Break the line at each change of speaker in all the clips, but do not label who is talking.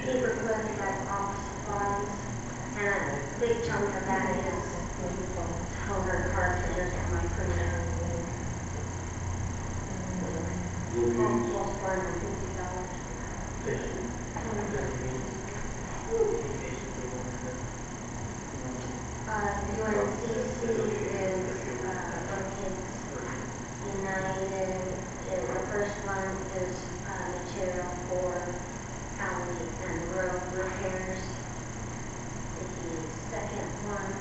he requested that office supplies, and a big chunk of that is toner cartridges for my printer. Almost $450. UNCC is Orchids United. The first one is material for alley and road repairs. The second one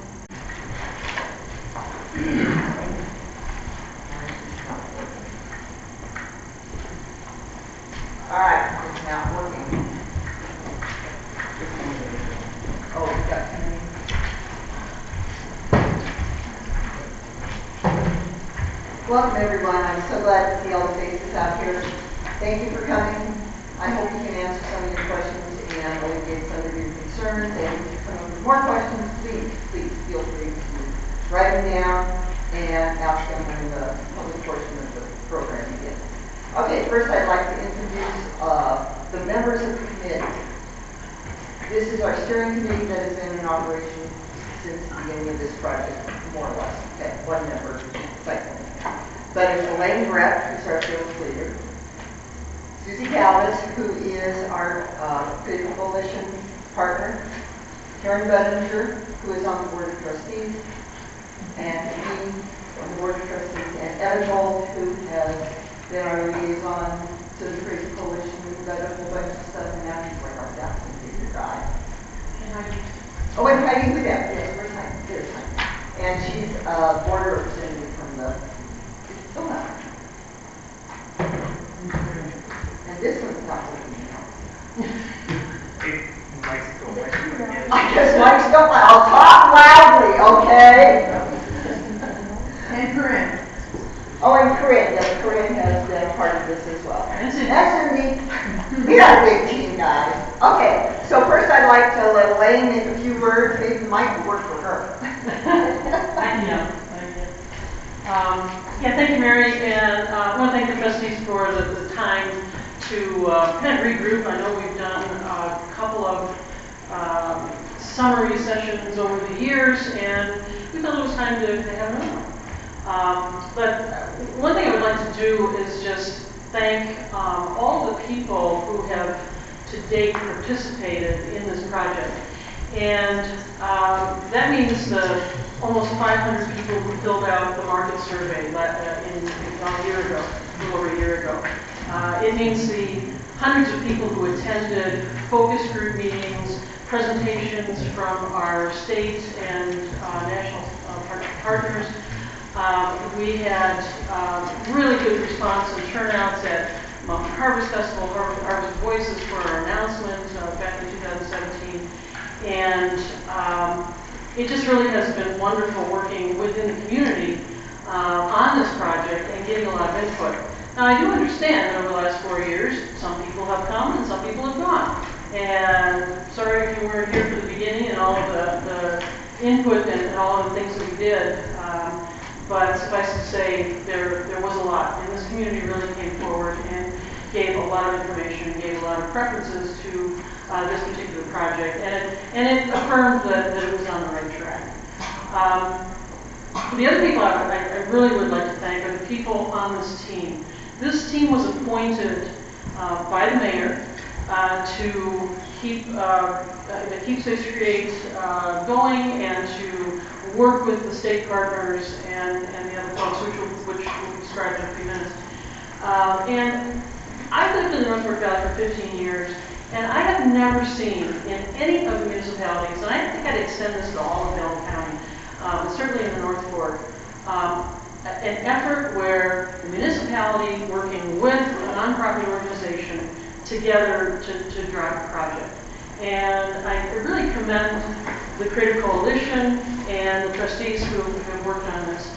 all right, it's now working. Oh, we got too many. Welcome everyone. I'm so glad to see all the faces out here. Thank you for coming. I hope you can answer some of your questions and alleviate some of your concerns. And if you come up with more questions, please feel free to write them down and ask them when the public portion of the program begins. Okay, first I'd like to introduce the members of the committee. This is our steering committee that has been in operation since the beginning of this project, more or less. Okay, one member, second. But it's Elaine Brett, who's our sales leader. Susie Galvis, who is our Creative Coalition partner. Karen Budinger, who is on the Board of Trustees. And me on the Board of Trustees. And Evan Gold, who has been our liaison to the Creative Coalition. We've done a whole bunch of stuff, and now he's like our Jackson figure guy. Oh, and Heidi with that. Yes, where's Heidi? There's Heidi. And she's a board representative from the Philadelphia. And this one's not working now. I guess Mike's don't loud. I'll talk loudly, okay? And Corinne. Oh, and Corinne. Yes, Corinne has been a part of this as well. That's neat. We got a big team, guys. Okay, so first I'd like to let Elaine make a few words. Maybe Mike will work for her.
Yeah, thank you, Mary, and I want to thank the trustees for the time to kind of regroup. I know we've done a couple of summary sessions over the years, and we felt it was time to have another one. But one thing I would like to do is just thank all the people who have to date participated in this project. And that means the almost 500 people who filled out the market survey about a year ago, a little over a year ago. It means the hundreds of people who attended focus group meetings, presentations from our state and national partners. We had really good response and turnouts at Mountain Harvest Festival, Harvest Voices for our announcement back in 2017. And it just really has been wonderful working within the community on this project and getting a lot of input. Now, I do understand that over the last 4 years, some people have come and some people have gone. And sorry if you weren't here for the beginning and all of the input and all of the things that we did. But suffice to say, there was a lot. And this community really came forward and gave a lot of information, gave a lot of preferences to this particular project, and it affirmed that it was on the right track. The other people I really would like to thank are the people on this team. This team was appointed by the mayor to keep Safe to Create going and to work with the state partners and the other folks, which we'll describe in a few minutes. And I've lived in the North Fork Valley for 15 years, and I have never seen in any of the municipalities, and I think I'd extend this to all of Delaware County, but certainly in the North Fork, an effort where the municipality working with a nonprofit organization together to drive a project. And I really commend the Creative Coalition and the trustees who have worked on this.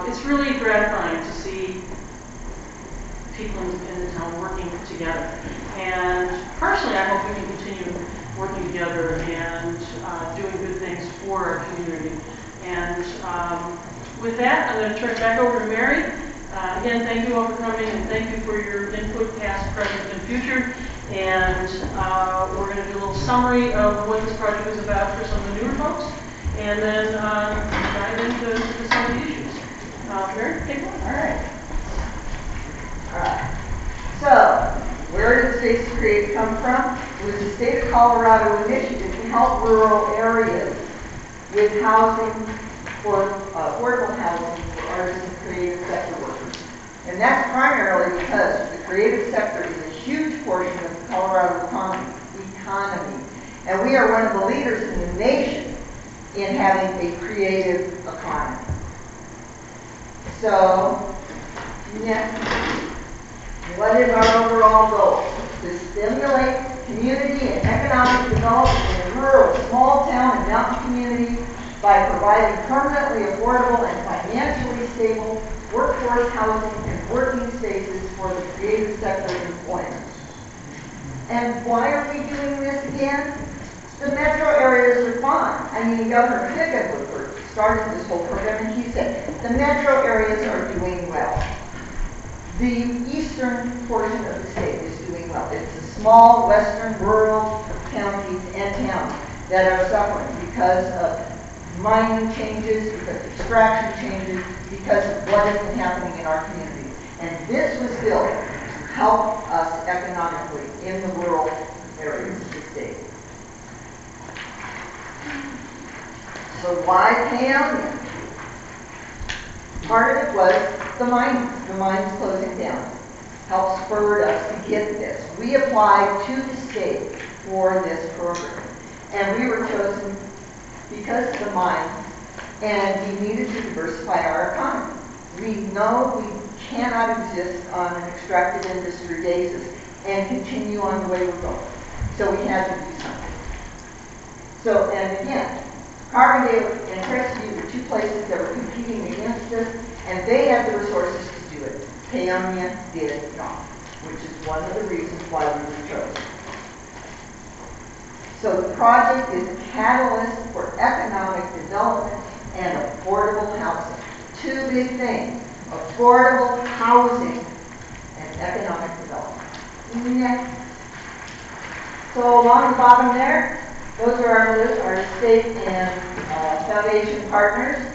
It's really gratifying to see people in the town working together. And personally, I hope we can continue working together and doing good things for our community. And with that, I'm going to turn it back over to Mary. Again, thank you all for coming, and thank you for your input, past, present, and future. And we're going to do a little summary of what this project is about for some of the newer folks, and then dive into some of the issues. Mary, take it away.
All right. All right. So, where did Spaces Created come from? It was the state of Colorado initiative to help rural areas with housing for affordable housing for artists and creative sector workers. And that's primarily because the creative sector is a huge portion of the Colorado economy. And we are one of the leaders in the nation in having a creative economy. So, next. What is our overall goal? To stimulate community and economic development in rural, small town, and mountain communities by providing permanently affordable and financially stable workforce housing and working spaces for the creative sector employment. And why are we doing this again? The metro areas are fine. I mean, Governor Hickenlooper started this whole program, and he said the metro areas are doing well. The eastern portion of the state is doing well. It's the small, western, rural counties and towns that are suffering because of mining changes, because of extraction changes, because of what has been happening in our communities. And this was built to help us economically in the rural areas of the state. So why Paonia? Part of it was the mines closing down. Helped spurred us to get this. We applied to the state for this program. And we were chosen because of the mines, and we needed to diversify our economy. We know we cannot exist on an extractive industry basis and continue on the way we're going. So we had to do something. So, and again, Carbondale and Crestview were two places that were competing against us, and they had the resources to do it. Paonia did not, which is one of the reasons why we were chosen. So the project is a catalyst for economic development and affordable housing. Two big things: affordable housing and economic development. Next. So along the bottom there, those are our list, our state and foundation partners.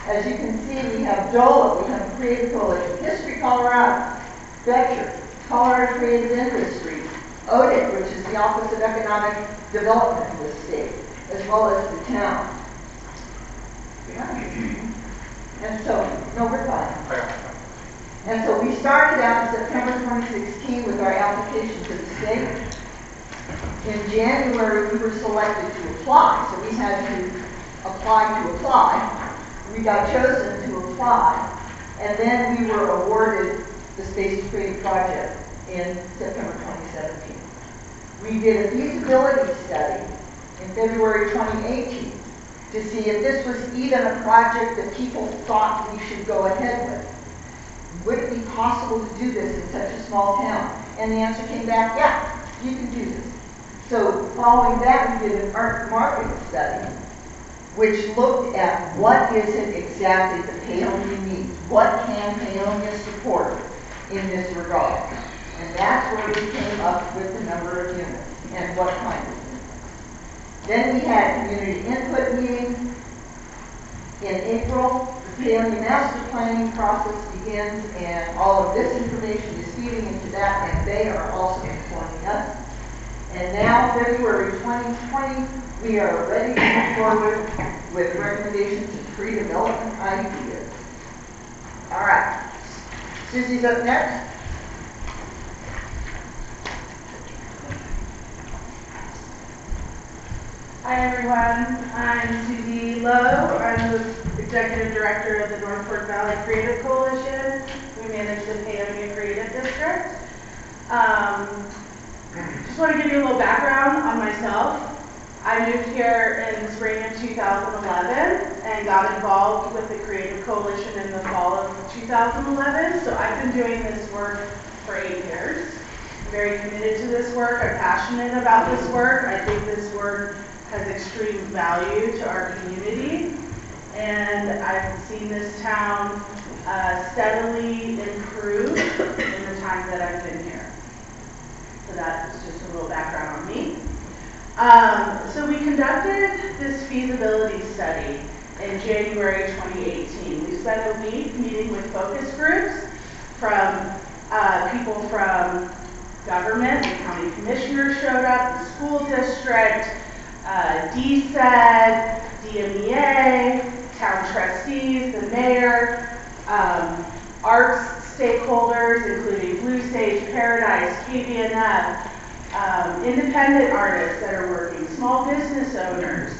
As you can see, we have DOLA, we have Creative Coalition, History Colorado, Betcher, Colorado Creative Industries, ODIC, which is the Office of Economic Development in the state, as well as the town. And so, no, we're fine. And so we started out in September 2016 with our application to the state. In January, we were selected to apply, so we had to apply to apply. We got chosen to apply, and then we were awarded the Spaces Created project in September 2017. We did a feasibility study in February 2018 to see if this was even a project that people thought we should go ahead with. Would it be possible to do this in such a small town? And the answer came back, yeah, you can do this. So following that, we did an market study, which looked at what is it exactly that Paonia needs. What can Paonia support in this regard? And that's where we came up with the number of units and what kind of units. Then we had community input meetings. In April, the Paonia master planning process begins, and all of this information is feeding into that, and they are also informing us. And now, February 2020, we are ready to move forward with recommendations and pre-development ideas. All right. Susie's up next.
Hi everyone, I'm Susie Lowe. I'm the Executive Director of the North Fork Valley Creative Coalition. We manage the Paonia Creative District. Just want to give you a little background on myself. I moved here in the spring of 2011 and got involved with the Creative Coalition in the fall of 2011. So I've been doing this work for 8 years. I'm very committed to this work. I'm passionate about this work. I think this work has extreme value to our community. And I've seen this town steadily improve in the time that I've been here. So So we conducted this feasibility study in January 2018. We spent a week meeting with focus groups from people from government, the county commissioner showed up, the school district, DSED, DMEA, town trustees, the mayor, arts stakeholders, including Blue Stage, Paradise, KVNF, independent artists that are working, small business owners.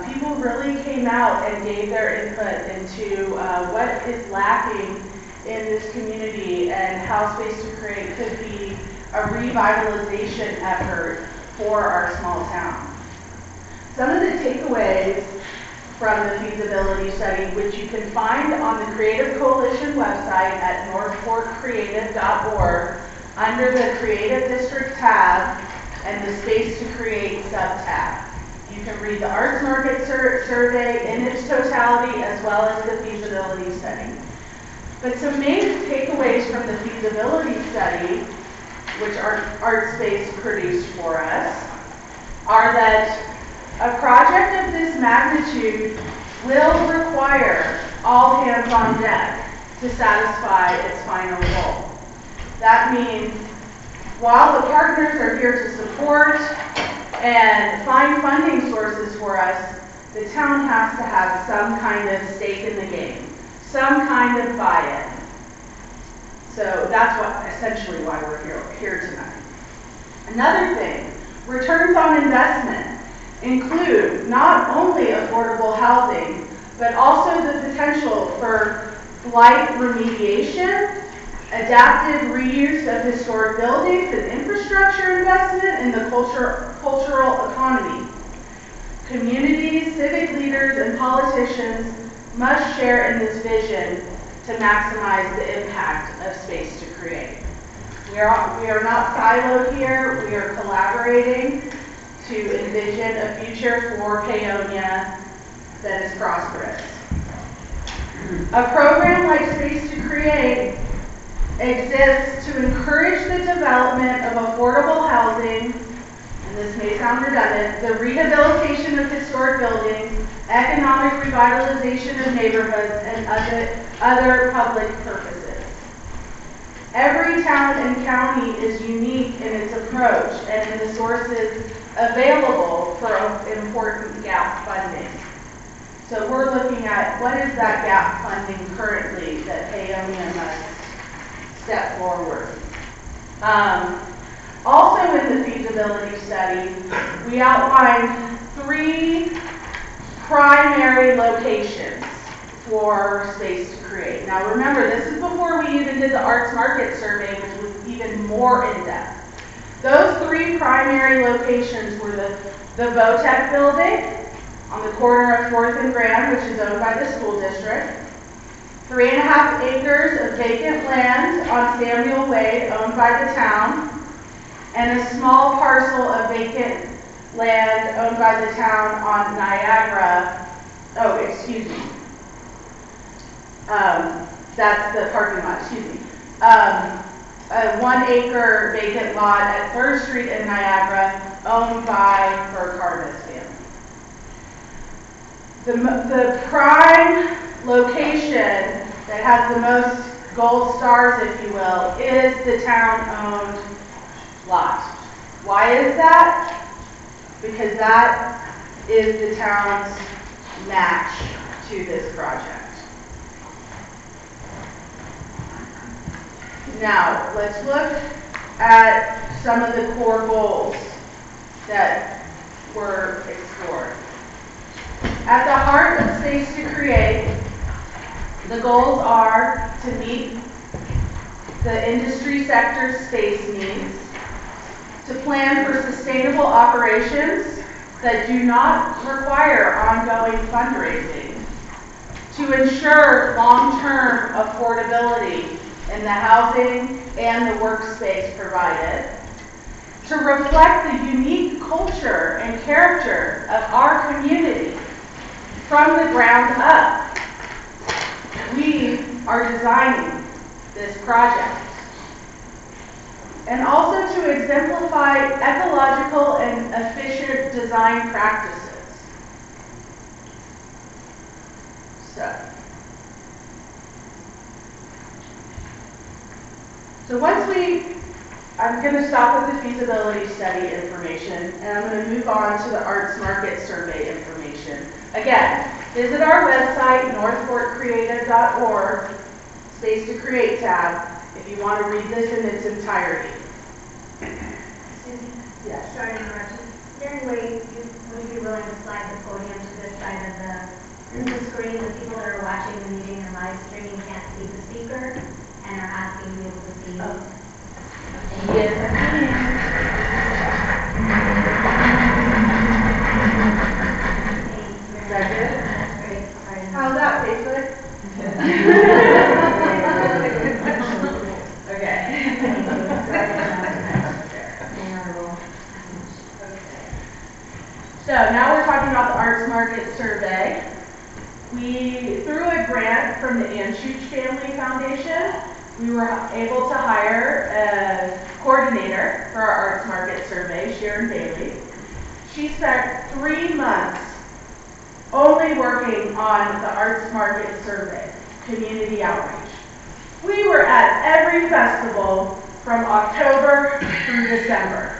People really came out and gave their input into what is lacking in this community and how Space to Create could be a revitalization effort for our small town. Some of the takeaways from the feasibility study, which you can find on the Creative Coalition website at northforkcreative.org under the Creative District tab and the Space to Create sub-tab. You can read the Arts Market survey in its totality as well as the feasibility study. But some main takeaways from the feasibility study, which ArtSpace produced for us, are that a project of this magnitude will require all hands on deck to satisfy its final goal. That means while the partners are here to support and find funding sources for us, the town has to have some kind of stake in the game, some kind of buy-in. So that's essentially why we're here tonight. Another thing, returns on investment include not only affordable housing, but also the potential for blight remediation, adaptive reuse of historic buildings, and infrastructure investment in the cultural economy. Communities, civic leaders, and politicians must share in this vision to maximize the impact of Space to Create. We are not siloed here. We are collaborating to envision a future for Paonia that is prosperous. A program like Space to Create exists to encourage the development of affordable housing, and this may sound redundant, the rehabilitation of historic buildings, economic revitalization of neighborhoods, and other public purposes. Every town and county is unique in its approach and in the sources available for important gap funding. So we're looking at what is that gap funding currently that Paonia must step forward. Also in the feasibility study, we outlined 3 primary locations for Space to Create. Now remember, this is before we even did the Arts Market survey, which was even more in-depth. Those 3 primary locations were the Votech building on the corner of 4th and Grand, which is owned by the school district, 3.5 acres of vacant land on Samuel Wade owned by the town, and a small parcel of vacant land owned by the town on Niagara. Oh, excuse me. That's the parking lot, excuse me. A 1 acre vacant lot at 3rd Street in Niagara owned by Burke Harvest family. The prime location that has the most gold stars, if you will, is the town-owned lot. Why is that? Because that is the town's match to this project. Now, let's look at some of the core goals that were explored. At the heart of Space to Create, the goals are to meet the industry sector's space needs, to plan for sustainable operations that do not require ongoing fundraising, to ensure long-term affordability in the housing and the workspace provided, to reflect the unique culture and character of our community from the ground up. We are designing this project. and also to exemplify ecological and efficient design practices. So I'm going to stop with the feasibility study information, and I'm going to move on to the arts market survey information. Again, visit our website, northforkcreative.org, Space to Create tab, if you want to read this in its entirety.
Susie?
Yes.
Sorry to interrupt you. Is there any way would you be willing to slide the podium to this side of the screen? The people that are watching the meeting and live streaming can't see the speaker and are asking to be able to see you.
Yes. Is that good?
That's great. Sorry.
How's that, Facebook? Okay. So now we're talking about the arts market survey. Through a grant from the Anschutz Family Foundation, we were able to hire a coordinator for our arts market survey, Sharon Bailey. She spent 3 months only working on the arts market survey, community outreach. We were at every festival from October through December.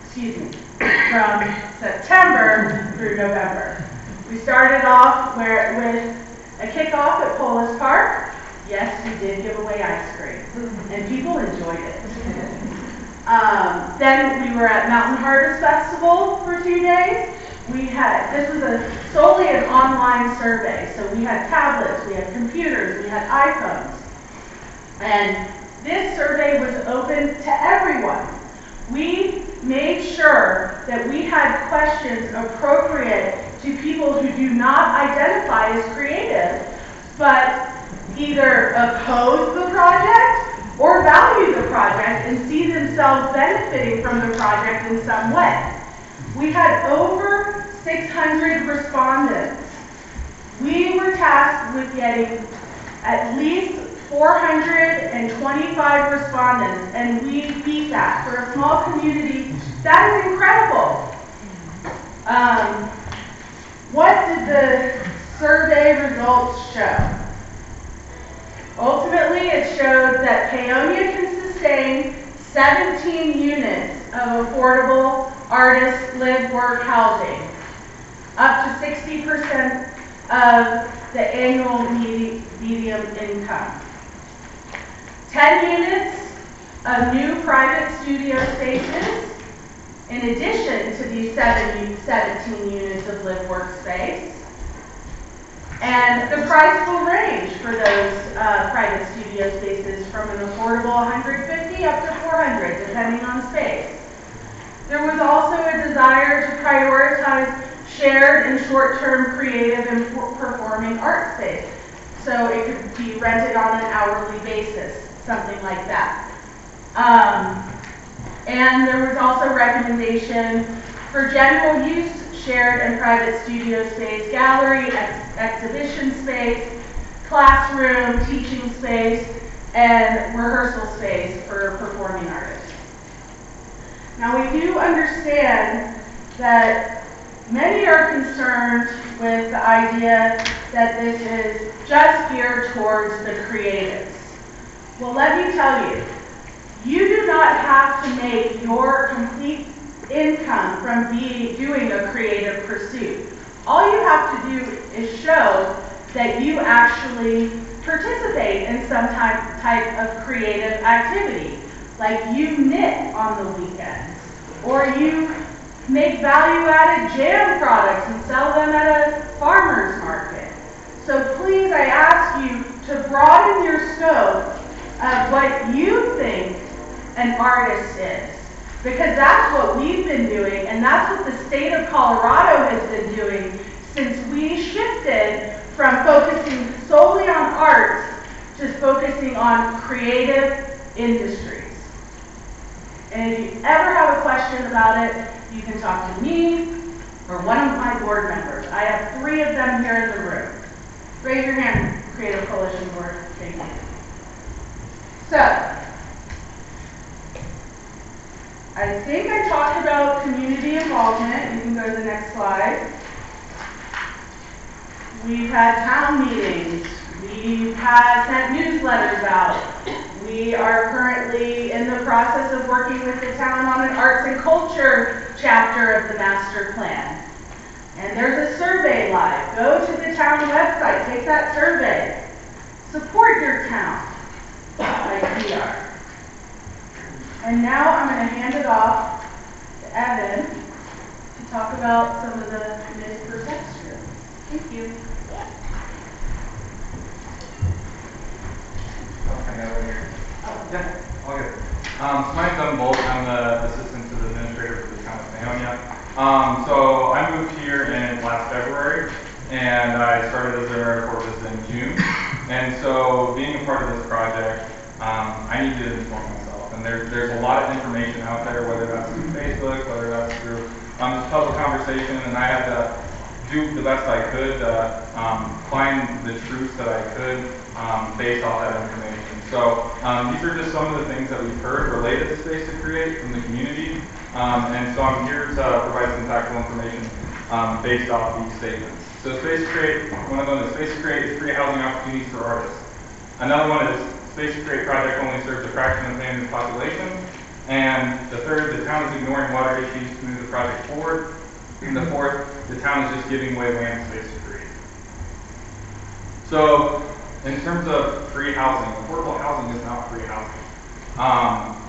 Excuse me, from September through November. We started off with a kickoff at Polis Park. Yes, we did give away ice cream, and people enjoyed it. Then we were at Mountain Harvest Festival for 2 days. This was solely an online survey, so we had tablets, we had computers, we had iPhones. And this survey was open to everyone. We made sure that we had questions appropriate to people who do not identify as creative, but either oppose the project or value the project and see themselves benefiting from the project in some way. We had over 600 respondents. We were tasked with getting at least 425 respondents, and we beat that. For a small community, that is incredible. What did the survey results show? Ultimately, it showed that Paonia can sustain 17 units of affordable artist live work housing, up to 60% of the annual median income. 10 units of new private studio spaces, in addition to these 17 units of live work space. And the price will range for those private studio spaces from an affordable $150 up to $400, depending on space. There was also a desire to prioritize shared and short-term creative and performing art space. So it could be rented on an hourly basis, something like that. And there was also recommendation for general use, shared and private studio space, gallery, exhibition space, classroom, teaching space, and rehearsal space for performing artists. Now we do understand that many are concerned with the idea that this is just geared towards the creatives. Well, let me tell you, you do not have to make your complete income from doing a creative pursuit. All you have to do is show that you actually participate in some type of creative activity, like you knit on the weekends, or you make value-added jam products and sell them at a farmer's market. So please, I ask you to broaden your scope of what you think an artist is, because that's what we've been doing, and that's what the state of Colorado has been doing since we shifted from focusing solely on art to focusing on creative industries. And if you ever have a question about it, you can talk to me or one of my board members. I have 3 of them here in the room. Raise your hand, Creative Coalition Board. Thank you. So, think I talked about community involvement. You can go to the next slide. We've had town meetings. We've had sent newsletters out. We are currently in the process of working with the town on an arts and culture chapter of the master plan. And there's a survey live. Go to the town website, take that survey. Support your town, like we are. And now I'm going to hand it off to Evan to talk about some of the misperceptions. Thank you.
Yeah, all good. So my name's Evan Bolt. I'm the assistant to the administrator for the town of Paonia. So I moved here in last February, and I started as a AmeriCorps in June. And so being a part of this project, I need to inform myself. And there's a lot of information out there, whether that's through Facebook, whether that's through just public conversation, and I had to do the best I could to find the truths that I could based off that information. So these are just some of the things that we've heard related to Space to Create from the community. And so I'm here to provide some factual information based off these statements. So Space to Create, one of them is Space to Create is free housing opportunities for artists. Another one is Space to Create project only serves a fraction of Paonia's population. And the third, the town is ignoring water issues to move the project forward. And the fourth, the town is just giving away land Space to Create. So in terms of free housing, affordable housing is not free housing.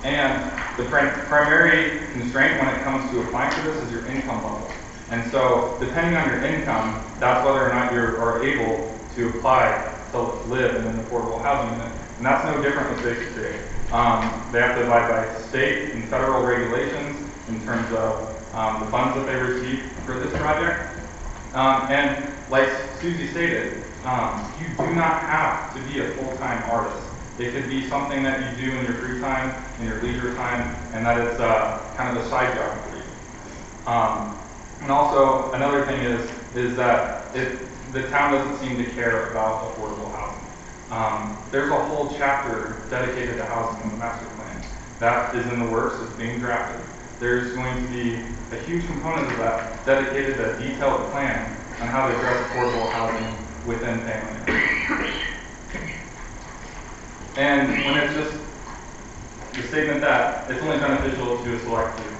And the primary constraint when it comes to applying for this is your income level. And so depending on your income, that's whether or not you are able to apply to live in an affordable housing unit. And that's no different with Space to Create. They have to abide by state and federal regulations in terms of the funds that they receive for this project. And like Susie stated, you do not have to be a full-time artist. It could be something that you do in your free time, in your leisure time, and that it's kind of a side job for you. And also, another thing is that the town doesn't seem to care about affordable housing. There's a whole chapter dedicated to housing in the master plan. That is in the works, it's being drafted. There's going to be a huge component of that dedicated to a detailed plan on how to address affordable housing within Paonia. And when it's just the statement that it's only beneficial to a select few,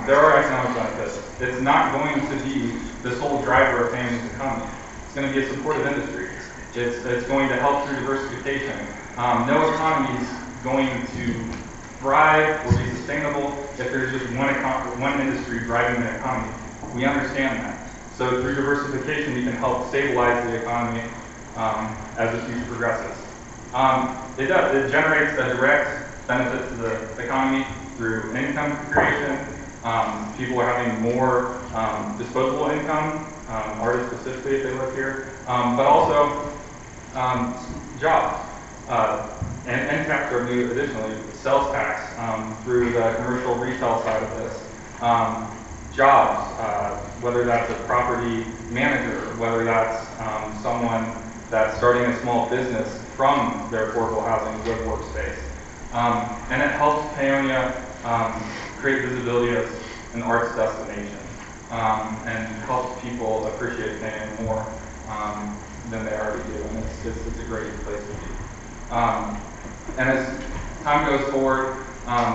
there are economic benefits. It's not going to be the sole driver of Paonia's economy. It's going to be a supportive industry. It's going to help through diversification. No economy is going to thrive or be sustainable if there's just one industry driving the economy. We understand that. So through diversification, we can help stabilize the economy as the future progresses. It generates a direct benefit to the economy through income creation. People are having more disposable income, artists specifically if they live here, but also jobs. And tax revenue additionally, sales tax through the commercial retail side of this. Jobs, whether that's a property manager, whether that's someone that's starting a small business from their affordable housing with workspace. And it helps Paonia create visibility as an arts destination and helps people appreciate Paonia more than they already do. And it's a great place to be. And as time goes forward,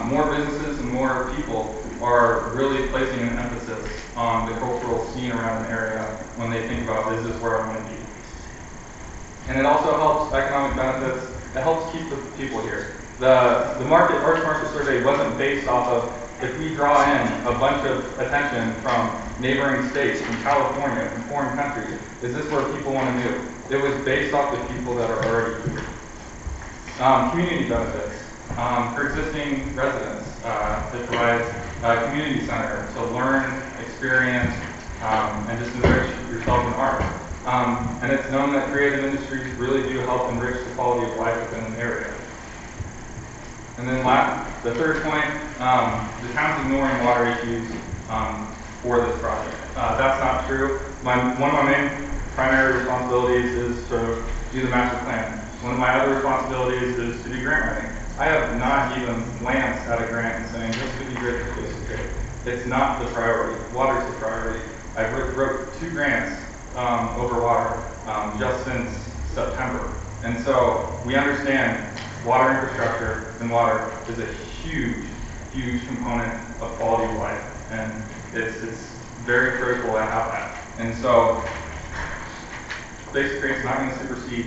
more businesses and more people are really placing an emphasis on the cultural scene around an area when they think about, is this where I want to be? And it also helps economic benefits. It helps keep the people here. The arts market survey wasn't based off of, if we draw in a bunch of attention from neighboring states, from California, from foreign countries, is this where people want to move? It was based off the people that are already here. Community benefits. For existing residents, it provides a community center to learn, experience, and just enrich yourself in art. And it's known that creative industries really do help enrich the quality of life within an area. And then the third point, the town's ignoring water issues for this project. That's not true. One of my main primary responsibilities is to do the master plan. One of my other responsibilities is to do grant writing. I have not even glanced at a grant and saying, this could be great for Space it's not the priority. Water's the priority. I wrote 2 grants over water just since September. And so we understand water infrastructure and water is a huge, huge component of quality of life. And it's very critical to have that. And so Basic Rate's not going to supersede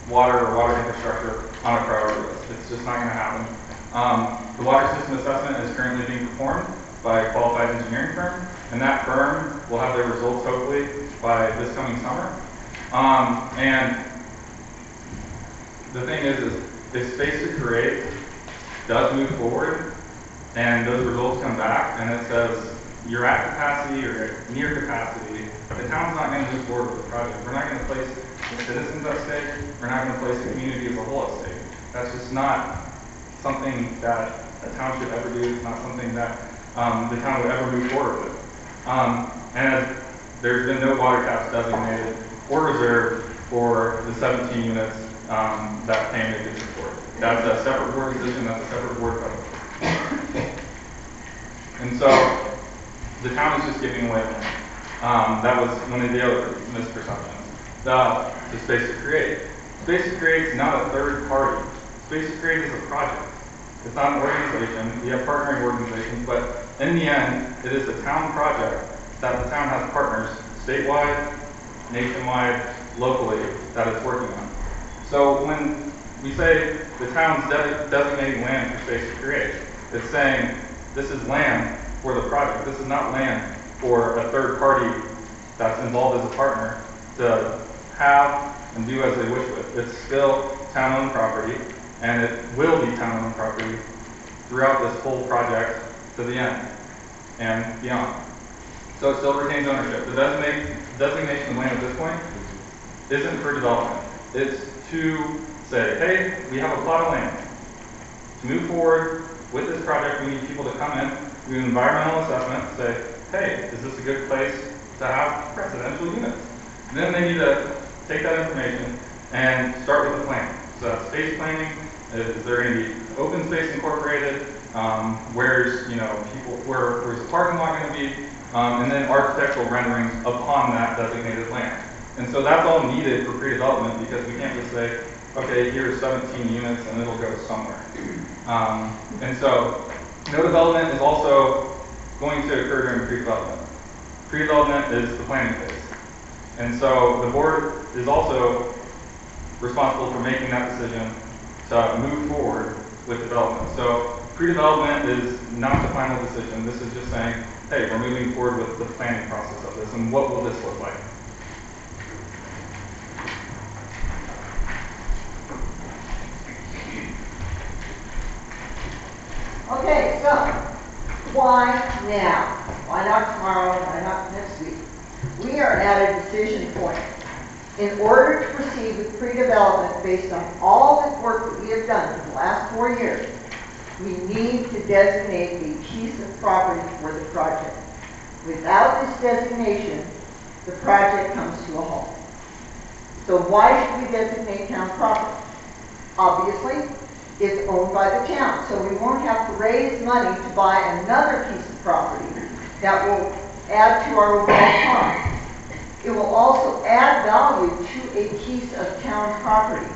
water or water infrastructure on a priority list. It's just not going to happen. The water system assessment is currently being performed by a qualified engineering firm, and that firm will have their results hopefully by this coming summer. And the thing is if Space to Create does move forward and those results come back and it says you're at capacity or you're near capacity, the town's not going to move forward with the project. We're not going to place the citizens at stake. We're not going to place the community as a whole at stake. That's just not something that a town should ever do. It's not something that the town would ever move forward with. And there's been no water taps designated or reserved for the 17 units that family did support. That's a separate board decision. That's a separate board vote. And so the town is just giving away land. That was one of the other misperceptions. The Space to Create. Space to Create is not a third party. Space to Create is a project. It's not an organization. We have partnering organizations, but in the end, it is a town project that the town has partners statewide, nationwide, locally that it's working on. So when we say the town's designating land for Space to Create, it's saying this is land for the project. This is not land for a third party that's involved as a partner to have and do as they wish with. It's still town-owned property, and it will be town-owned property throughout this whole project to the end and beyond. So it still retains ownership. The designation of land at this point isn't for development. It's to say, hey, we have a plot of land. To move forward with this project, we need people to come in, do an environmental assessment, say, hey, is this a good place to have residential units? And then they need to take that information and start with the plan. So that's space planning. Is there going to be open space incorporated? Where's the parking lot going to be? And then architectural renderings upon that designated land. And so that's all needed for pre-development because we can't just say, okay, here's 17 units and it'll go somewhere. And so no development is also going to occur during pre-development. Pre-development is the planning phase. And so the board is also responsible for making that decision to move forward with development. So pre-development is not the final decision. This is just saying, hey, we're moving forward with the planning process of this, and what will this look like?
Okay, so why now? Why not tomorrow? Why not next week? We are at a decision point. In order to proceed with pre-development based on all the work that we have done for the last 4 years, we need to designate a piece of property for the project. Without this designation, the project comes to a halt. So why should we designate town property? Obviously, it's owned by the town, so we won't have to raise money to buy another piece of property that will add to our overall fund. It will also add value to a piece of town property.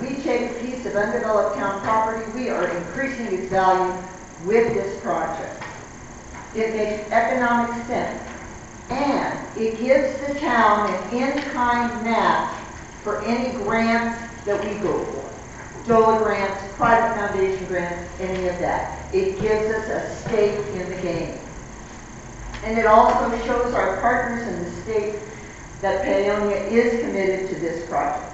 We take a piece of undeveloped town property, we are increasing its value with this project. It makes economic sense, and it gives the town an in-kind match for any grants that we go for. DOLA grants, private foundation grants, any of that. It gives us a stake in the game. And it also shows our partners in the state that Paonia is committed to this project.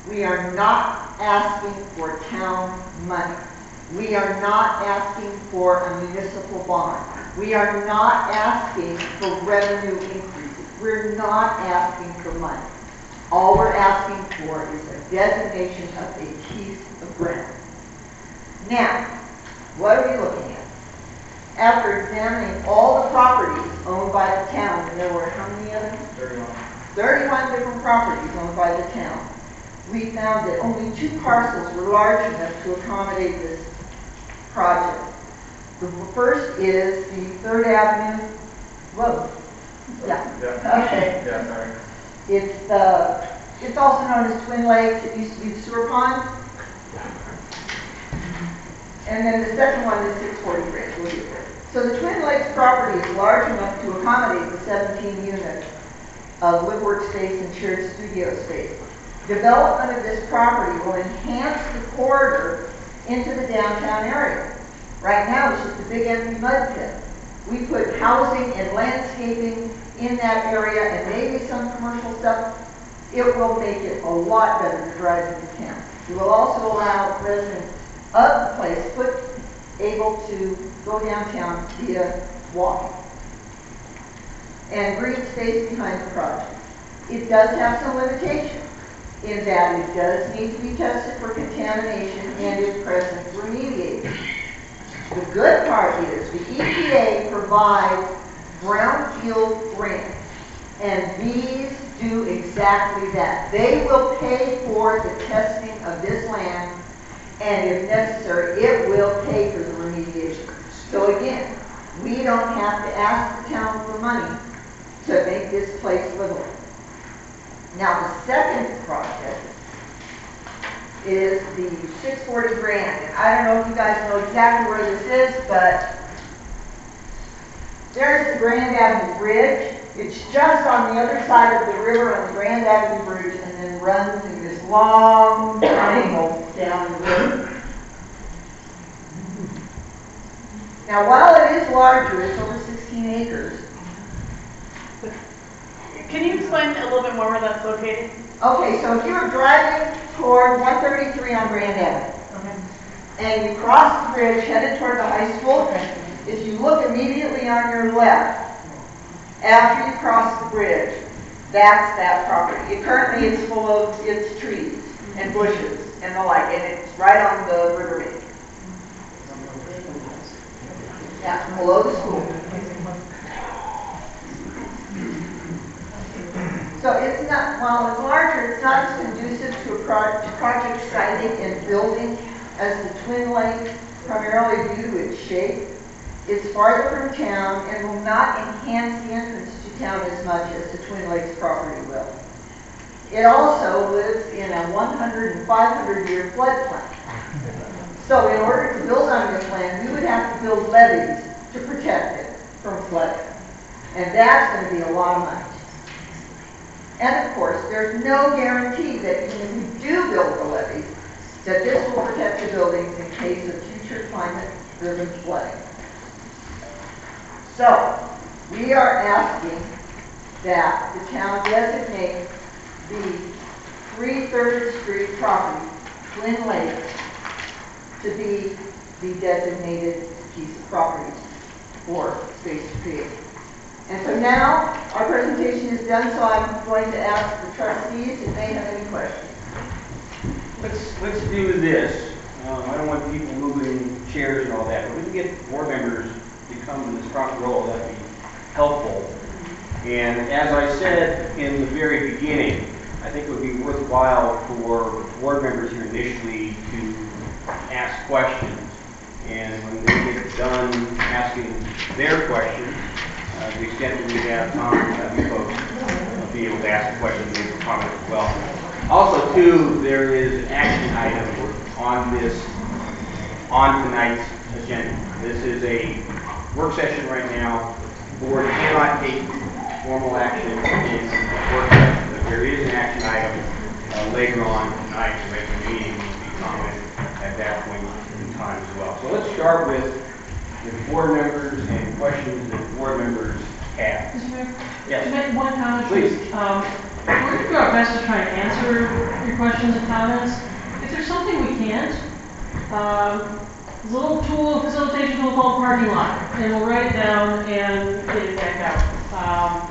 We are not asking for town money. We are not asking for a municipal bond. We are not asking for revenue increases. We're not asking for money. All we're asking for is a designation of a piece of ground. Now, what are we looking at? After examining all the properties owned by the town, and there were how many of them? 31 different properties owned by the town. We found that only 2 parcels were large enough to accommodate this project. The first is the 3rd Avenue Road. Yeah,
Yeah.
okay.
Yeah, sorry.
It's also known as Twin Lakes. It used to be the sewer pond. And then the second one is 640 Bridge. We'll get there. So the Twin Lakes property is large enough to accommodate the 17 units of live workspace and shared studio space. Development of this property will enhance the corridor into the downtown area. Right now, it's just a big empty mud pit. We put housing and landscaping in that area and maybe some commercial stuff. It will make it a lot better to drive into town. It will also allow residents of the place able to go downtown via walking. And green space behind the project. It does have some limitations in that it does need to be tested for contamination and is present remediated. The good part is the EPA provides brownfield grants, and these do exactly that. They will pay for the testing of this land, and if necessary, it will pay for the remediation. So again, we don't have to ask the town for money to make this place livable. Now, the second project is the 640 Grand. And I don't know if you guys know exactly where this is, but there's the Grand Avenue Bridge. It's just on the other side of the river on the Grand Avenue Bridge and then runs in this long triangle down the river. Now, while it is larger, it's over 16 acres.
Can you explain a little bit more where that's located?
Okay, so if you were driving toward 133 on Grand Avenue, and you cross the bridge headed toward the high school, if you look immediately on your left, after you cross the bridge, that's that property. It currently is full of its trees and bushes and the like, and it's right on the riverbank. Yeah, below the school. So it's not, while it's larger, it's not as conducive to a project siting and building as the Twin Lakes, primarily due to its shape. It's farther from town and will not enhance the entrance to town as much as the Twin Lakes property will. It also lives in a 100 and 500-year floodplain. So in order to build on this land, we would have to build levees to protect it from flooding. And that's going to be a lot of money. And of course, there's no guarantee that even if we do build the levees, that this will protect the buildings in case of future climate-driven flooding. So, we are asking that the town designate the 3 Street property, Twin Lakes, to be the designated piece of property for space creation. And so now, our presentation is done, so I'm going to ask the trustees if they have any questions.
Let's do this. I don't want people moving chairs and all that, but we can get board members to come in this front row, that'd be helpful. And as I said in the very beginning, I think it would be worthwhile for board members here initially to ask questions. And when they get done asking their questions, to the extent that we have time, you folks will be able to ask questions and make comments as well. Also, too, there is an action item on tonight's agenda. This is a work session right now. The board cannot take formal action in work session, but there is an action item later on tonight, the regular meeting will be commented at that point in time as well. So let's start with the board members and questions that board members have.
Mr. Mayor?
Yes.
To make one comment,
Please.
we're going to do our best to try and answer your questions and comments. If there's something we can't, there's a little tool, facilitation tool called parking lot, and we'll write it down and get it back out.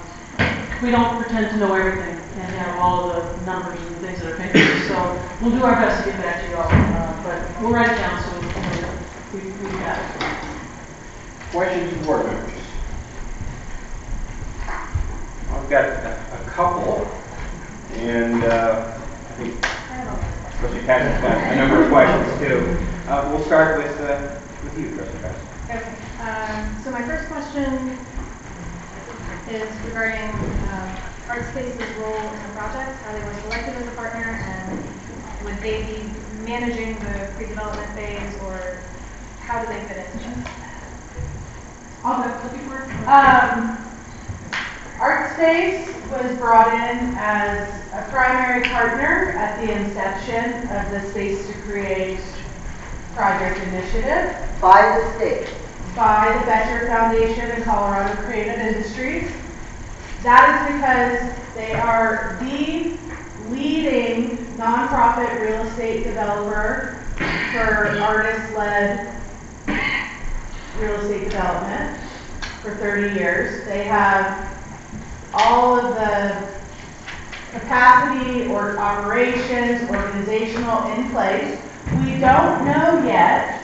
We don't pretend to know everything and have all of the numbers and things that are pictures, so we'll do our best to get back to you all. But we'll write it down so we've got it.
Questions from board members? I've got a couple, and I think Trustee Patton's got a number of questions too. We'll start with you, Trustee Patton.
Okay.
So my first question is regarding ArtSpace's role in the project, how they were selected as a partner, and would they be managing the pre-development phase, or how do they fit into this?
I'll go looking for it. ArtSpace was brought in as a primary partner at the inception of the Space to Create project initiative
By the state.
by the Betcher Foundation and Colorado Creative Industries. That is because they are the leading nonprofit real estate developer for artist-led real estate development for 30 years. They have all of the capacity or operations, organizational in place. We don't know yet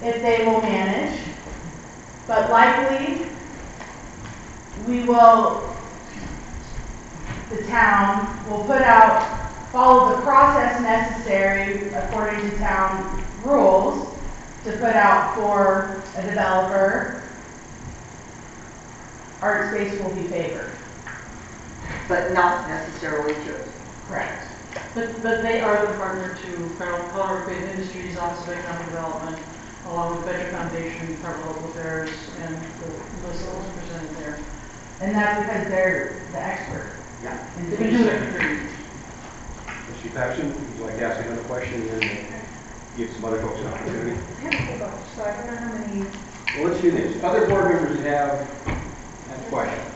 if they will manage, but likely the town will follow the process necessary according to town rules to put out for a developer. ArtSpace will be favored.
But not necessarily chosen.
Correct.
But they are the partner to Colorado Creative Industries, Office of Economic Development, along with Betcher Foundation, Department of Local Affairs, and the list that was presented there.
And that's because they're the expert.
Yeah.
They've been doing it for 30 years.
Mr. Paxton, would you like to ask another question and then give some other folks an opportunity?
I have a whole bunch, so I don't know how many.
Well, let's do this. Other board members have questions.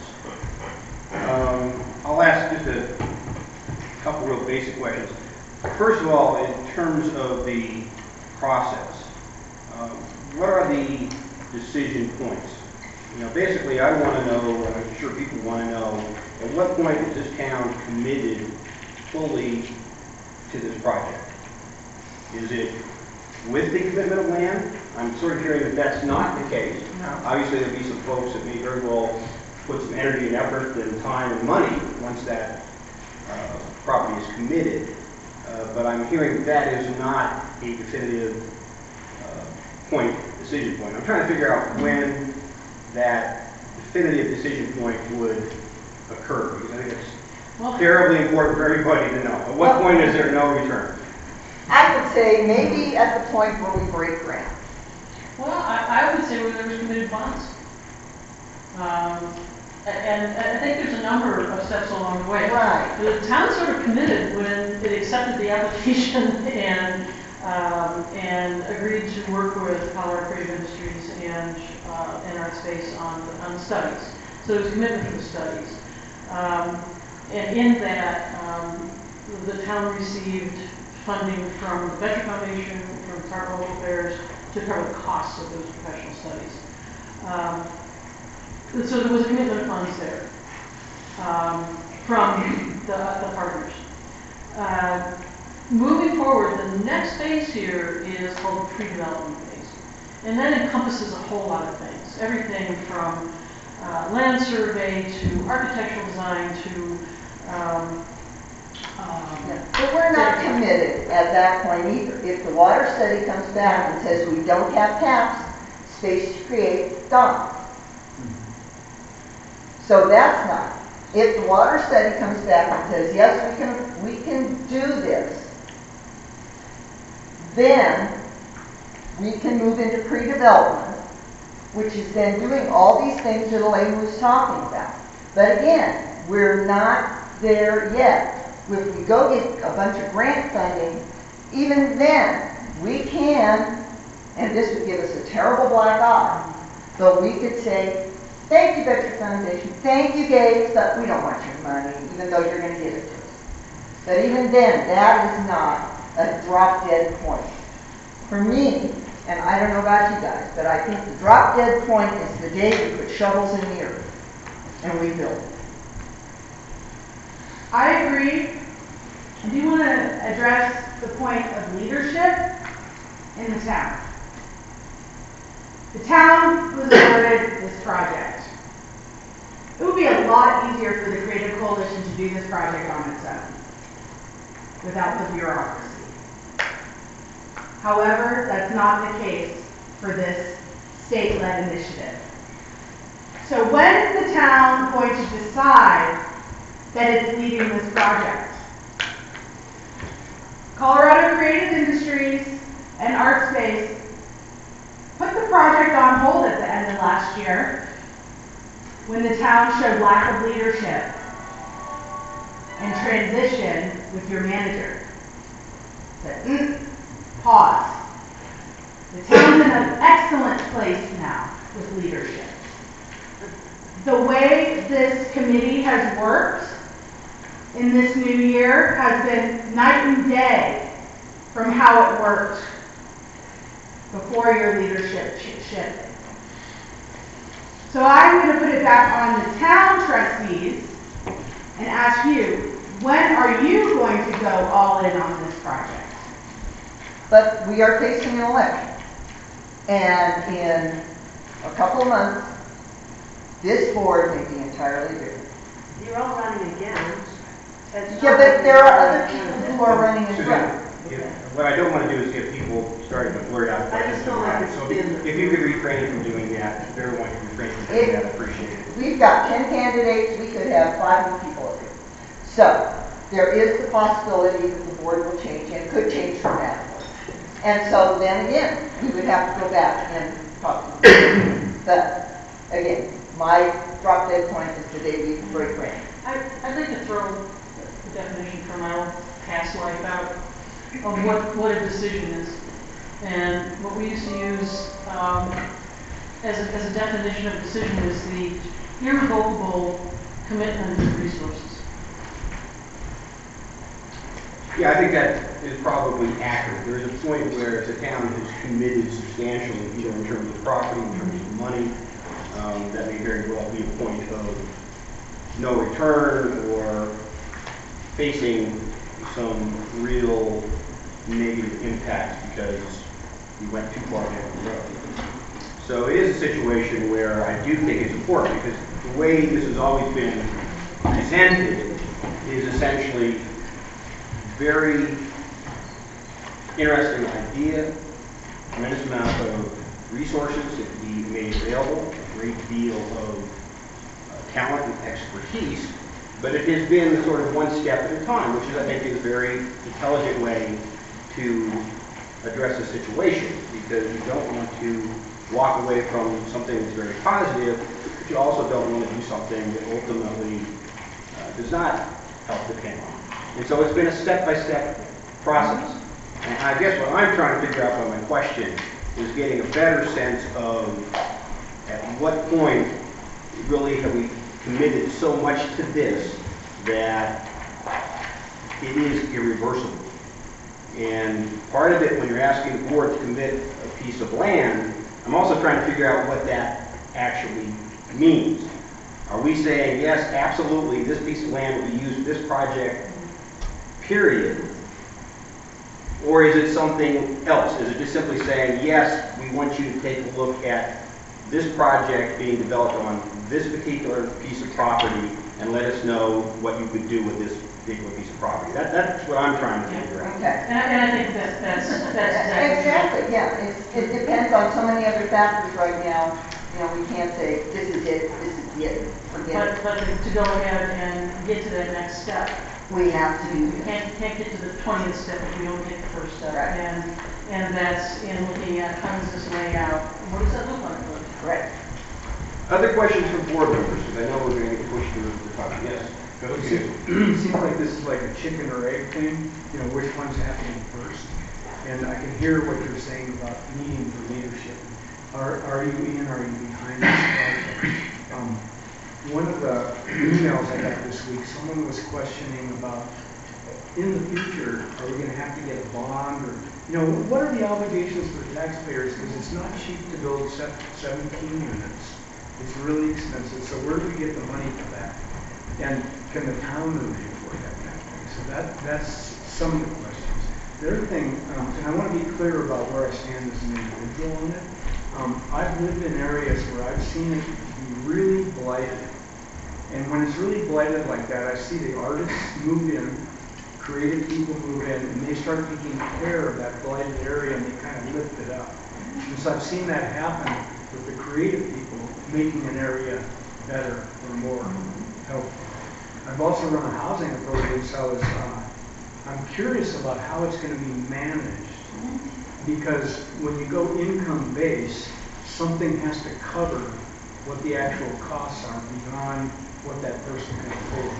I'll ask just a couple real basic questions. First of all, in terms of the process, what are the decision points? You know, basically, I want to know, and I'm sure people want to know, at what point is this town committed fully to this project? Is it with the commitment of land? I'm sort of hearing that that's not the case.
No.
Obviously, there'll be some folks that may very well put some energy and effort and time and money once that property is committed. But I'm hearing that is not a definitive decision point. I'm trying to figure out when that definitive decision point would occur, because I think it's terribly important for everybody to know. At what point is there no return?
I would say maybe at the point where we break ground.
Well, I would say where there was committed funds. And I think there's a number of steps along the way.
Right.
The town sort of committed when it accepted the application and agreed to work with Colorado Creative Industries and ArtSpace on the studies. So there was commitment to the studies. And in that, the town received funding from the Betcher Foundation, from the Department of Local Affairs, to cover the costs of those professional studies. So there was a commitment of funds there from the partners. Moving forward, the next phase here is called the pre-development phase. And that encompasses a whole lot of things. Everything from land survey to architectural design to
But we're not committed at that point either. If the water study comes back and says we don't have taps, Space to Create, done. So that's not. If the water study comes back and says, yes, we can do this, then we can move into pre-development, which is then doing all these things that Elaine was talking about. But again, we're not there yet. If we go get a bunch of grant funding, even then, we can, and this would give us a terrible black eye, but we could say, thank you, Betcher Foundation, thank you, Gates, but we don't want your money, even though you're going to give it to us. But even then, that is not a drop-dead point. For me, and I don't know about you guys, but I think the drop-dead point is the day we put shovels in the earth and we build.
I agree. I do want to address the point of leadership in the town. The town was awarded this project. It would be a lot easier for the Creative Coalition to do this project on its own, without the bureaucracy. However, that's not the case for this state-led initiative. So when is the town going to decide that it's leading this project? Colorado Creative Industries and ArtSpace put the project on hold at the end of last year when the town showed lack of leadership and transition with your manager. Said, pause. The town's in an excellent place now with leadership. The way this committee has worked in this new year has been night and day from how it worked before your leadership shifted. So I'm going to put it back on the town trustees and ask you, when are you going to go all in on this project?
But we are facing an election. And in a couple of months, this board may be entirely different.
You're all running again.
Yeah, but there are other people who are running as well.
What I don't want to do is get people starting to blurt out.
I just don't like
So
to spin the-
if you could refrain from doing that, if everyone can refrain from doing that, I appreciate it.
We've got 10 candidates, we could have 5 more people up here. So, there is the possibility that the board will change and could change dramatically. And so then again, we would have to go back and talk to the board. But again, my drop dead point is the day we break rank.
I'd like to throw the definition from my old past life out of what a decision is. And what we used to use as a definition of decision is the irrevocable commitment to resources.
Yeah, I think that is probably accurate. There is a point where the town has committed substantially, either in terms of property, in terms of money. That may very well be a point of no return or facing some real negative impact because we went too far down the road. So it is a situation where I do think it's important because the way this has always been presented is essentially very interesting idea, tremendous amount of resources that can be made available, a great deal of talent and expertise, but it has been sort of one step at a time, which is, I think, is a very intelligent way to address the situation, because you don't want to walk away from something that's very positive, but you also don't want to do something that ultimately does not help the town. And so it's been a step-by-step process. And I guess what I'm trying to figure out by my question is getting a better sense of at what point really have we committed so much to this that it is irreversible. And part of it, when you're asking the board to commit a piece of land, I'm also trying to figure out what that actually means. Are we saying, yes, absolutely, this piece of land will be used for this project, period? Or is it something else? Is it just simply saying, yes, we want you to take a look at this project being developed on this particular piece of property and let us know what you could do with this particular piece of property? That's what I'm trying to figure out.
Okay.
And I think that's exactly.
Exactly, yeah. It depends on so many other factors right now. You know, we can't say, this is it, forget it.
But to go ahead and get to that next step,
We have to do
we
this.
can't get to the 20th step if we don't get the first step.
Right.
And that's in looking at how does this lay out, what does that look like?
Right.
Other questions from board members, because I know we're going to get pushed through the time. Yes. Go
It
ahead.
seems like this is like a chicken or egg thing, you know, which one's happening first. And I can hear what you're saying about needing for leadership. Are you in, are you behind this project? One of the emails I got this week, someone was questioning about, in the future, are we going to have to get a bond or, you know, what are the obligations for taxpayers? Because it's not cheap to build 17 units. It's really expensive. So where do we get the money for that? And can the town really afford that kind of thing? So that's some of the questions. The other thing, and I want to be clear about where I stand as an individual on it. I've lived in areas where I've seen it be really blighted. And when it's really blighted like that, I see the artists move in, creative people move in, and they start taking care of that blighted area and they kind of lift it up. And so I've seen that happen with the creative people making an area better or more helpful. I've also run a housing authority, so I'm curious about how it's going to be managed. Because when you go income-based, something has to cover what the actual costs are beyond what that person can afford.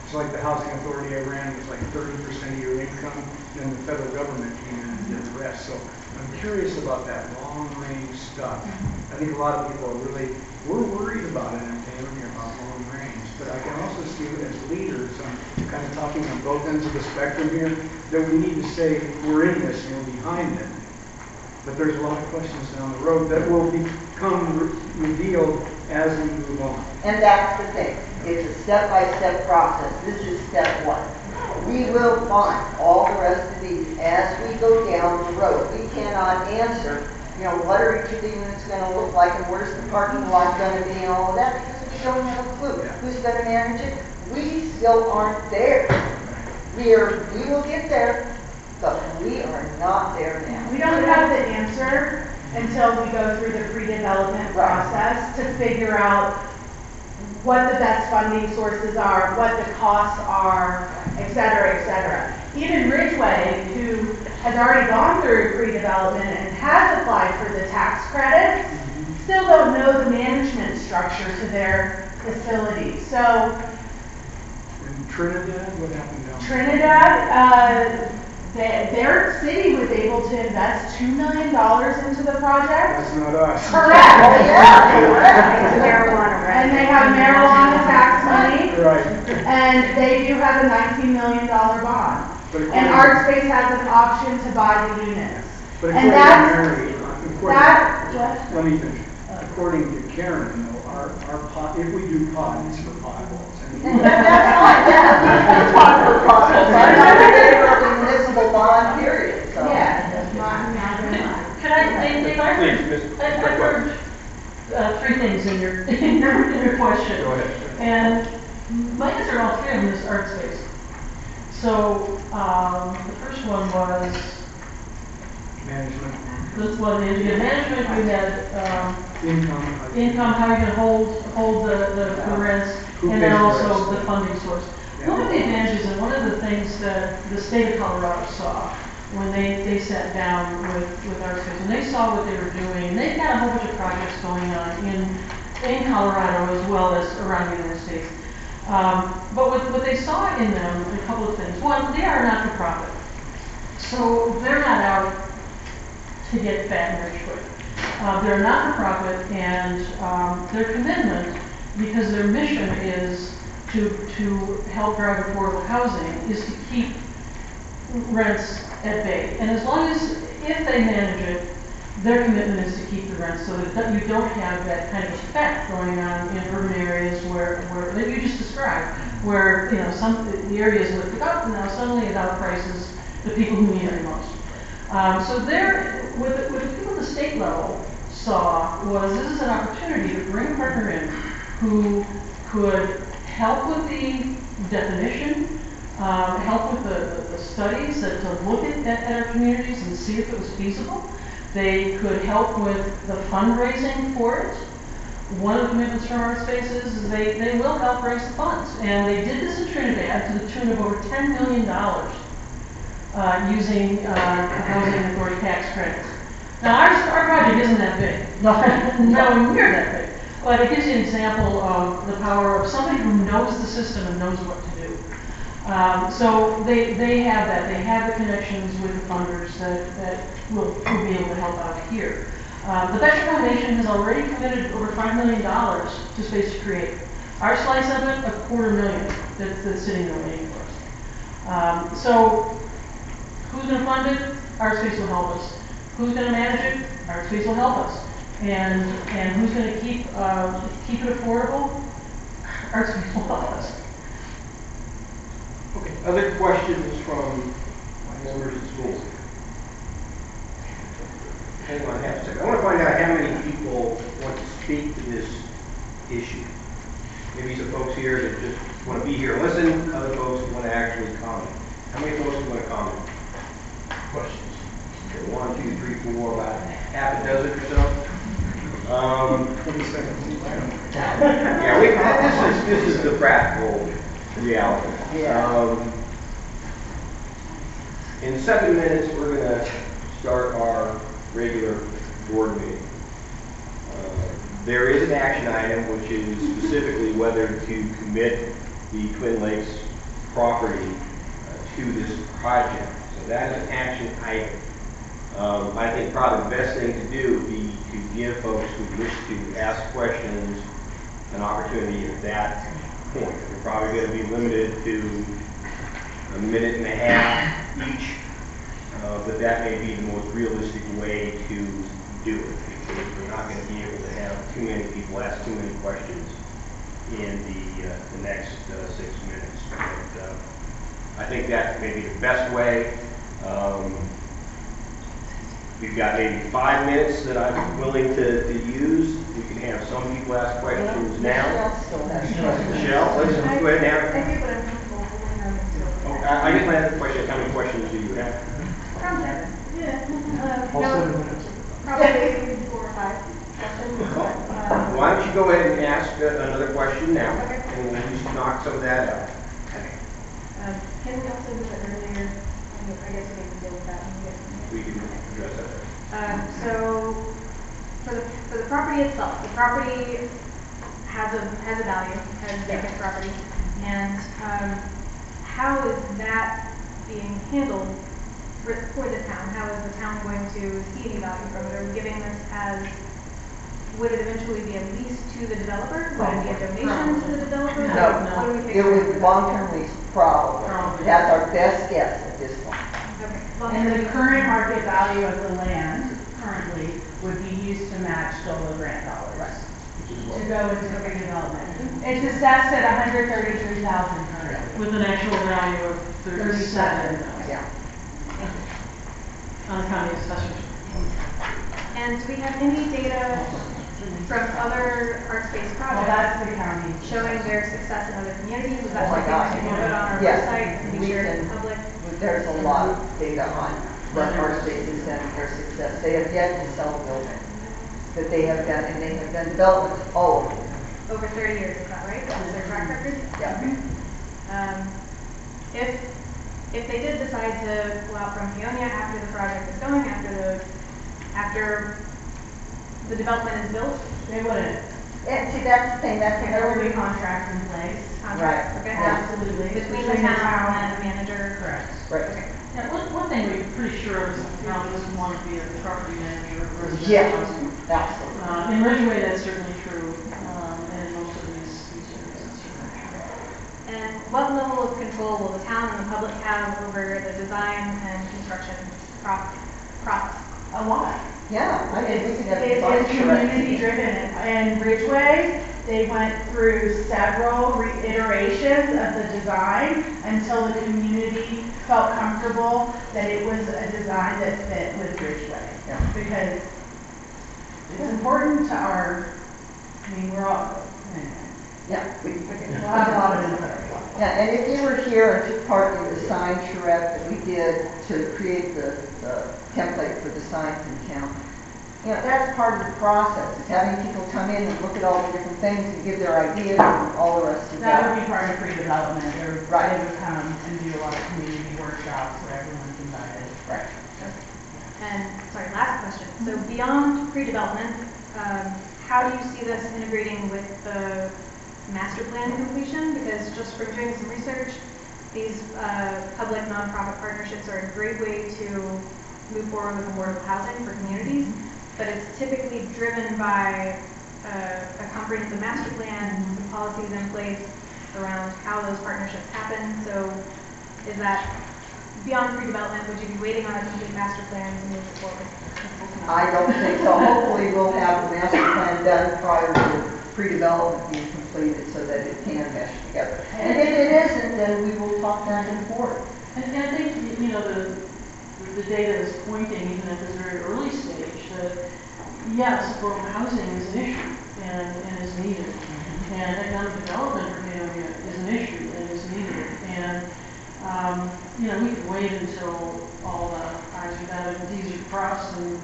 It's like the housing authority I ran was like 30% of your income, then the federal government came in and did the rest. So I'm curious about that long-range stuff. I think a lot of people are we're worried about it in Taylor about long range, but I can also see as leaders, I'm kind of talking on both ends of the spectrum here, that we need to say we're in this and we're behind it. But there's a lot of questions down the road that will become revealed as we move on.
And that's the thing. It's a step-by-step process. This is step one. We will find all the rest of these as we go down the road. We cannot answer, what are each of the units going to look like and where's the parking lot going to be and all of that because we don't have a clue. Who's going to manage it? We still aren't there. We will get there, but we are not there now.
We don't have the answer until we go through the pre-development process to figure out what the best funding sources are, what the costs are, et cetera, et cetera. Even Ridgeway, who has already gone through pre-development and has applied for the tax credits, still don't know the management structure to their facility. So
In Trinidad, what happened down there?
Trinidad, their city was able to invest $2 million into the project.
That's not us.
Correct.
Oh, yeah, correct.
It's marijuana, right?
And they have marijuana tax money,
Right.
and they do have a $19 million bond.
But
And
according-
Artspace has an option to buy the units.
But
And
according to
that's,
Mary, let me finish. According to Karen, though, our pot, if we do pot, it's for potholes. I mean,
That's fine, yeah. We talk for potholes. I'm not in favor of the municipal bond, period, so.
yeah, not very much.
Can I, Dave, I've heard three things in your, in your question.
Go ahead.
And my answer to all three of them is art space. So, the first one was,
management,
this was the management, we had,
income.
how you're gonna hold the rents,
Who
and then
pays the
also
rest?
the funding source.
Yeah.
One of the advantages and one of the things that the state of Colorado saw when they sat down with Artspace, and they saw what they were doing, and they've got a whole bunch of projects going on in Colorado as well as around the United States. But what they saw in them, a couple of things. One, they are not for profit. So they're not out to get fat and rich quick. They're not for profit, and their commitment, because their mission is to help drive affordable housing, is to keep rents at bay. And as long as, if they manage it, their commitment is to keep the rents so that you don't have that kind of effect going on in urban areas where that you just described, where the areas lifted up and now suddenly it outprices the people who need it most. So what the people at the state level saw was this is an opportunity to bring a partner in who could help with the definition, help with the studies to look at our communities and see if it was feasible. They could help with the fundraising for it. One of the commitments from Artspace is they will help raise the funds. And they did this in Trinidad to the tune of over $10 million using housing authority tax credits. Now our project isn't that big, nowhere near that big. But it gives you an example of the power of somebody who knows the system and knows what to do. So they have that. They have the connections with the funders that will be able to help out here. The Becher Foundation has already committed over $5 million to Space to Create. Our slice of it, $250,000 that's sitting there waiting for us. So who's going to fund it? Artspace will help us. Who's going to manage it? Artspace will help us. And who's going to keep it affordable? Artspace will help us.
Okay, other questions from members of the school? Hang on half a second. I want to find out how many people want to speak to this issue. Maybe some folks here that just want to be here and listen, other folks who want to actually comment. How many folks want to comment? Questions? Okay, 1, 2, 3, 4, about half a dozen or so. Yeah, this is the practical reality.
Yeah.
In 7 minutes, we're going to start our regular board meeting. There is an action item, which is specifically whether to commit the Twin Lakes property to this project. So that is an action item. I think probably the best thing to do would be to give folks who wish to ask questions an opportunity at that point. We're probably going to be limited to a minute and a half each, but that may be the most realistic way to do it, because we're not going to be able to have too many people ask too many questions in the next 6 minutes. But, I think that may be the best way. We've got maybe 5 minutes that I'm willing to use. We can have some people ask questions now.
Michelle still has questions.
Michelle, let's go ahead now.
I do, but I'm comfortable holding them until.
I guess my other question is, how many questions do you have?
Around 7. Yeah.
All 7 minutes.
Probably 4 or 5 questions.
Why don't you go ahead and ask another question now,
Okay.
and we'll just knock some of that out.
Can we also do it earlier? I guess we can deal with that when we get to it.
We can address that.
So, for the property itself, the property has a value, has vacant property, and how is that being handled for the town? How is the town going to see any value from it? Are we giving this as, would it eventually be a lease to the developer? Would it be a donation to the developer? What do we
No,
think?
it would long-term lease probably. That's our best guess at this point.
Okay.
And the current market value of the land currently would be used to match DOLA grant dollars. To go into redevelopment. It's assessed at $133,000 currently.
With an actual value of 37
Yeah.
on the county assessors.
And do we have any data from other art-based
Well,
projects
that's the county.
showing their success in other communities? Is that
Oh my
something
gosh.
that we can put on our
Yes,
website and
we
be shared
can.
with the public?
There's a lot of data on what our spaces and their success. They have yet to sell a building that they have done, and they have done developments all over.
Over 30 years, is that right? That's their track record?
Yeah.
If they did decide to pull out from Peonia after the project is going, after the development is built,
They wouldn't.
And see, that's the thing, that's
There will be
another,
contracts in place.
contract,
Right.
okay?
Absolutely.
Between the town and the manager?
Correct.
right.
Okay.
Yeah, one thing we're pretty sure of is that the town doesn't want to be a property manager of residential
Yeah,
housing.
absolutely.
In Ridgeway, that's certainly true, and in most of these areas, it's certainly true.
And what level of control will the town and the public have over the design and construction process?
A lot.
Yeah, I think we
It's
can have.
it's community driven. In Ridgeway, they went through several iterations of the design until the community felt comfortable that it was a design that fit with Ridgeway.
Yeah.
Because it's important to we're all, anyway.
Yeah.
We'll have a lot of input.
Yeah, and if you were here and took part in the sign charrette that we did to create the template for the signs in town, you know, that's part of the process, is having people come in and look at all the different things and give their ideas and all the rest of
That
that.
would be part of pre-development. They would come and do a lot of community workshops where everyone's invited.
Right.
And, sorry, last question. So beyond pre-development, how do you see this integrating with the master plan completion? Because just from doing some research, these public nonprofit partnerships are a great way to move forward with affordable housing for communities, but it's typically driven by a comprehensive master plan, some policies in place around how those partnerships happen. So is that beyond pre-development, would you be waiting on a complete master plan to move it forward?
I don't think so. Hopefully we'll have the master plan done prior to pre-development being completed so that it can mesh together. And if it isn't, then we will talk back and forth.
And I think, you know, the data is pointing, even at this very early stage, that yes, affordable housing is an issue and is needed. And economic development for Peonia is an issue and is needed. And, you know, we could wait until all the I's are dotted and T's are crossed and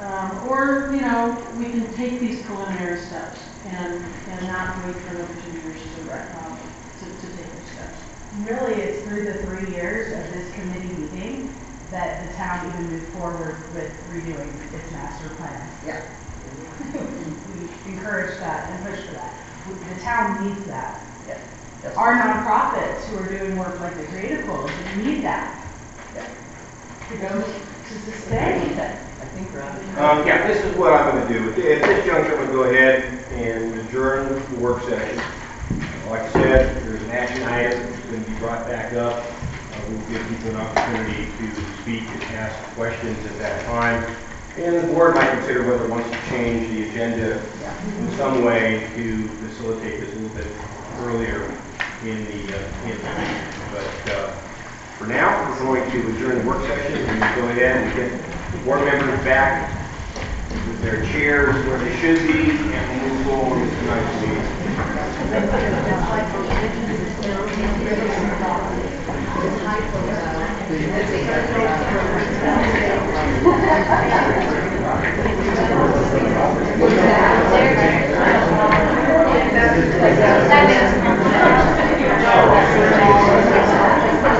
Or, you know, we can take these preliminary steps and not wait for another 2 years to take those steps.
Really, it's through the 3 years of this committee meeting that the town even moved forward with redoing its master plan.
Yeah.
We encouraged that and pushed for that. The town needs that.
Yeah. That's-
Our nonprofits who are doing work like the Creative Coalition need that
Yeah.
to go to sustain.
I think we're on.
Yeah, this is what I'm going to do. At this juncture, I'm going to go ahead and adjourn the work session. Like I said, there's an action item that's going to be brought back up. We'll give people an opportunity to speak and ask questions at that time. And the board might consider whether it wants to change the agenda in some way to facilitate this a little bit earlier in the meeting. But for now, we're going to adjourn the work session and go ahead and get board members back with their chairs where they should be and move forward with tonight's meeting.